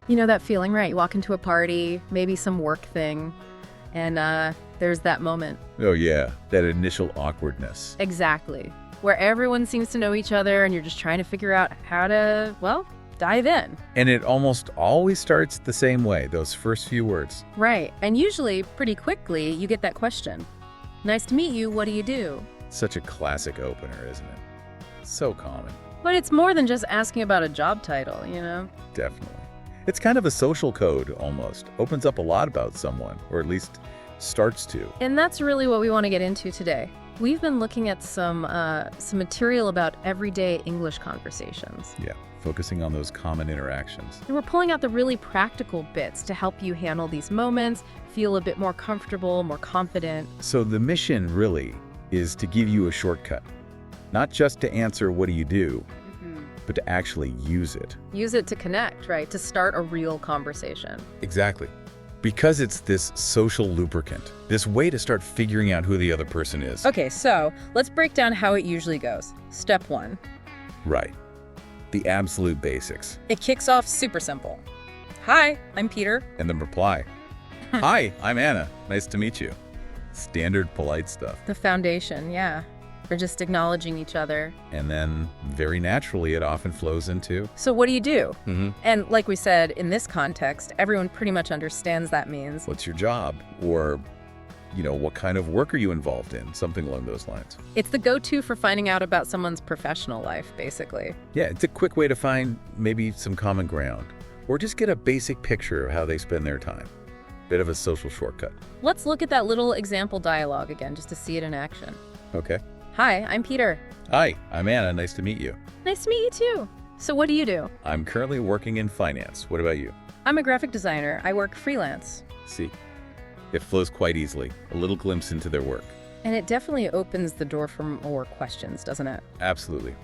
You know that feeling, right? You walk into a party, maybe some work thing, and there's that moment. Oh yeah, that initial awkwardness. Exactly. Where everyone seems to know each other and you're just trying to figure out how to, well, dive in. And it almost always starts the same way, those first few words. Right. And usually, pretty quickly, you get that question. Nice to meet you, what do you do? Such a classic opener, isn't it? So common. But it's more than just asking about a job title, you know? Definitely. It's kind of a social code, almost. Opens up a lot about someone, or at least starts to. And that's really what we want to get into today. We've been looking at some material about everyday English conversations. Yeah, focusing on those common interactions. And we're pulling out the really practical bits to help you handle these moments, feel a bit more comfortable, more confident. So the mission really is to give you a shortcut. Not just to answer what do you do, but to actually use it. Use it to connect, right? To start a real conversation. Exactly. Because it's this social lubricant, this way to start figuring out who the other person is. Okay, so let's break down how it usually goes. Step 1. Right. The absolute basics. It kicks off super simple. Hi, I'm Peter. And then reply. Hi, I'm Anna. Nice to meet you. Standard polite stuff. The foundation, yeah. We're just acknowledging each other. And then, very naturally, it often flows into... So what do you do? Mm-hmm. And like we said, in this context, everyone pretty much understands that means. What's your job? Or, what kind of work are you involved in? Something along those lines. It's the go-to for finding out about someone's professional life, basically. Yeah, it's a quick way to find maybe some common ground. Or just get a basic picture of how they spend their time. Bit of a social shortcut. Let's look at that little example dialogue again, just to see it in action. Okay. Hi, I'm Peter. Hi, I'm Anna. Nice to meet you. Nice to meet you too. So what do you do? I'm currently working in finance. What about you? I'm a graphic designer. I work freelance. See, it flows quite easily. A little glimpse into their work. And it definitely opens the door for more questions, doesn't it? Absolutely.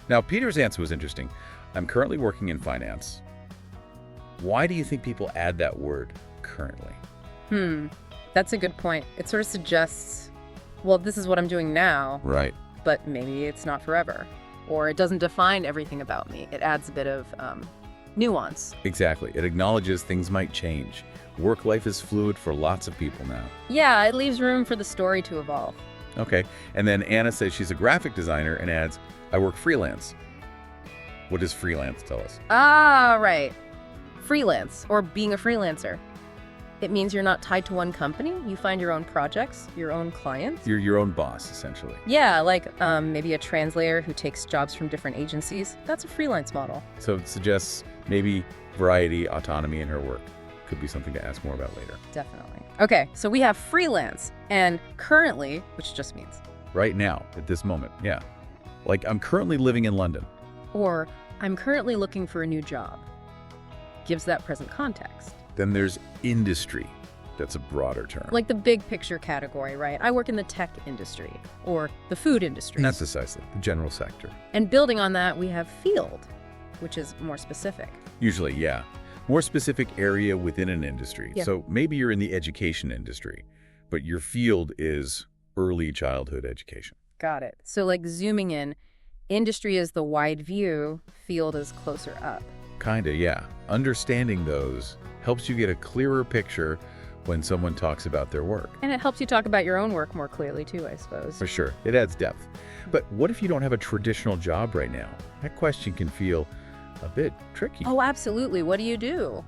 Now, Peter's answer was interesting. I'm currently working in finance. Why do you think people add that word, currently? That's a good point. It sort of suggests, well, this is what I'm doing now, Right. but maybe it's not forever. Or it doesn't define everything about me. It adds a bit of nuance. Exactly. It acknowledges things might change. Work life is fluid for lots of people now. Yeah, it leaves room for the story to evolve. Okay. And then Anna says she's a graphic designer and adds, I work freelance. What does freelance tell us? Ah, right. Freelance, or being a freelancer. It means you're not tied to one company. You find your own projects, your own clients. You're your own boss, essentially. Yeah, like maybe a translator who takes jobs from different agencies. That's a freelance model. So it suggests maybe variety, autonomy in her work. Could be something to ask more about later. Definitely. Okay, so we have freelance and currently, which just means. Right now, at this moment, yeah. Like, I'm currently living in London. Or I'm currently looking for a new job. Gives that present context. Then there's industry. That's a broader term. Like the big picture category, right? I work in the tech industry or the food industry. Not precisely, the general sector. And building on that, we have field, which is more specific. Usually, yeah. More specific area within an industry. Yeah. So maybe you're in the education industry, but your field is early childhood education. Got it. So like zooming in, industry is the wide view, field is closer up. Kinda, yeah. Understanding those helps you get a clearer picture when someone talks about their work. And it helps you talk about your own work more clearly too, I suppose. For sure, it adds depth. But what if you don't have a traditional job right now? That question can feel a bit tricky. Oh, absolutely. What do you do?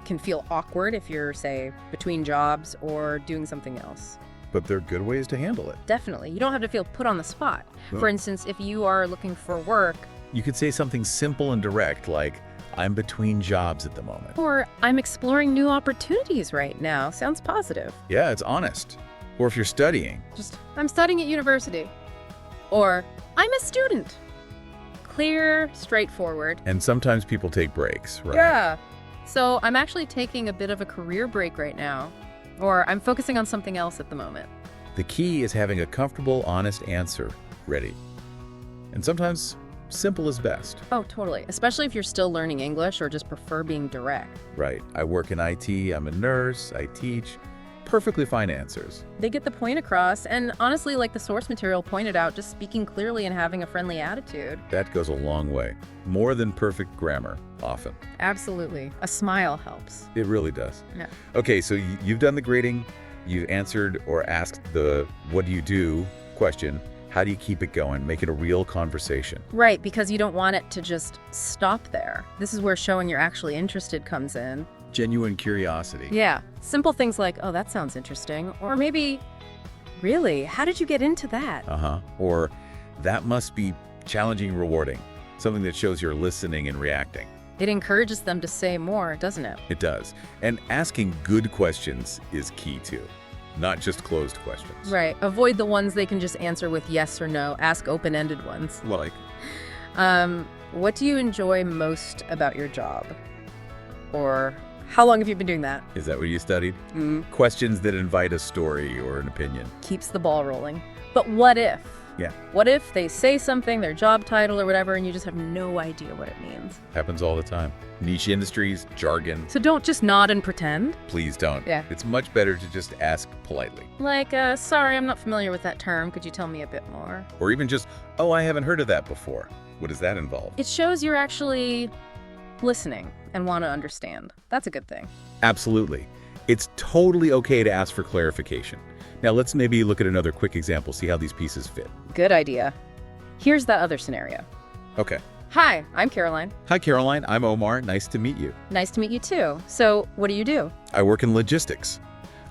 Can feel awkward if you're, say, between jobs or doing something else. But there are good ways to handle it. Definitely. You don't have to feel put on the spot. No. For instance, if you are looking for work, You could say something simple and direct like, I'm between jobs at the moment. or I'm exploring new opportunities right now. Sounds positive. Yeah, it's honest. Or if you're studying, Just, I'm studying at university. Or, I'm a student. Clear, straightforward. and sometimes people take breaks, right? Yeah. So I'm actually taking a bit of a career break right now. Or I'm focusing on something else at the moment. The key is having a comfortable, honest answer ready. And sometimes simple is best. Oh, totally. Especially if you're still learning English or just prefer being direct. Right. I work in IT, I'm a nurse, I teach. perfectly fine answers. They get the point across, and honestly, like the source material pointed out, just speaking clearly and having a friendly attitude. That goes a long way. More than perfect grammar, often. Absolutely. A smile helps. It really does. Yeah. Okay, so you've done the grading, you've answered or asked the what do you do question. How do you keep it going? Make it a real conversation. Right, because you don't want it to just stop there. This is where showing you're actually interested comes in. Genuine curiosity. Yeah, simple things like, oh, that sounds interesting. Or maybe, really, how did you get into that? Or that must be challenging, rewarding. Something that shows you're listening and reacting. It encourages them to say more, doesn't it? It does. And asking good questions is key too. Not just closed questions. Right. Avoid the ones they can just answer with yes or no. Ask open-ended ones. Like, What do you enjoy most about your job? Or how long have you been doing that? is that what you studied? Questions that invite a story or an opinion. Keeps the ball rolling. But what if? Yeah. What if they say something, their job title or whatever, and you just have no idea what it means? Happens all the time. Niche industries, jargon. So don't just nod and pretend. Please don't. Yeah. It's much better to just ask politely. Like, sorry, I'm not familiar with that term. Could you tell me a bit more? Or even just, oh, I haven't heard of that before. What does that involve? It shows you're actually listening and want to understand. That's a good thing. Absolutely. It's totally okay to ask for clarification. Now let's maybe look at another quick example, see how these pieces fit. Good idea. Here's that other scenario. Okay. Hi, I'm Caroline. Hi, Caroline. I'm Omar. Nice to meet you. Nice to meet you too. So, what do you do? I work in logistics.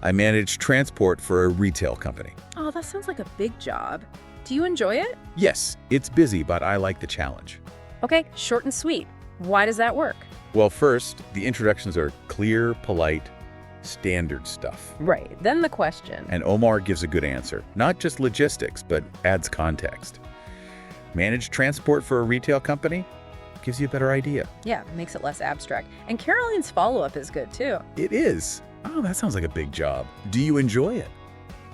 I manage transport for a retail company. Oh, that sounds like a big job. Do you enjoy it? Yes, it's busy, but I like the challenge. Okay, short and sweet. Why does that work? Well, first, the introductions are clear, polite, standard stuff. Right, then the question. And Omar gives a good answer. Not just logistics, but adds context. Manage transport for a retail company? Gives you a better idea. Yeah, makes it less abstract. And Caroline's follow-up is good too. It is. Oh, that sounds like a big job. Do you enjoy it?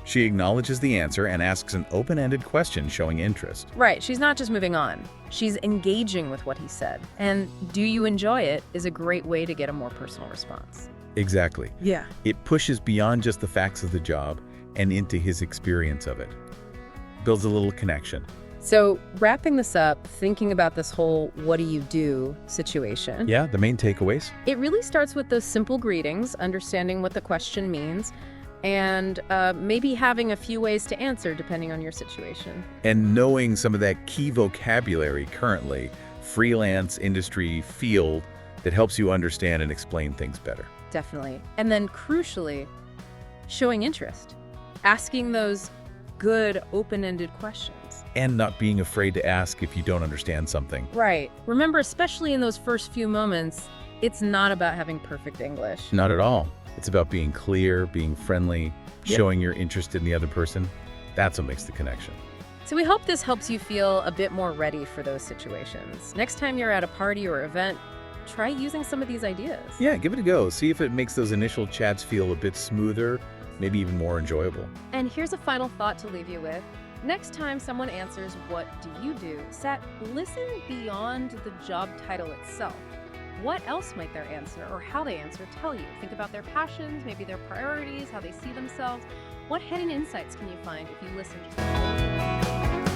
She acknowledges the answer and asks an open-ended question showing interest. Right, she's not just moving on. She's engaging with what he said. And do you enjoy it is a great way to get a more personal response. Exactly. Yeah. It pushes beyond just the facts of the job and into his experience of it. Builds a little connection. So wrapping this up, thinking about this whole what do you do situation. Yeah, the main takeaways? It really starts with those simple greetings, understanding what the question means, and maybe having a few ways to answer depending on your situation. And knowing some of that key vocabulary currently, freelance, industry, field, that helps you understand and explain things better. Definitely. And then crucially, showing interest. Asking those good, open-ended questions. And not being afraid to ask if you don't understand something. Right. Remember, especially in those first few moments, it's not about having perfect English. Not at all. It's about being clear, being friendly, showing you're interested in the other person. That's what makes the connection. So we hope this helps you feel a bit more ready for those situations. Next time you're at a party or event, try using some of these ideas. Yeah, give it a go. See if it makes those initial chats feel a bit smoother, maybe even more enjoyable. And here's a final thought to leave you with. Next time someone answers, what do you do? Listen beyond the job title itself. What else might their answer or how they answer tell you? Think about their passions, maybe their priorities, how they see themselves. What hidden insights can you find if you listen to them?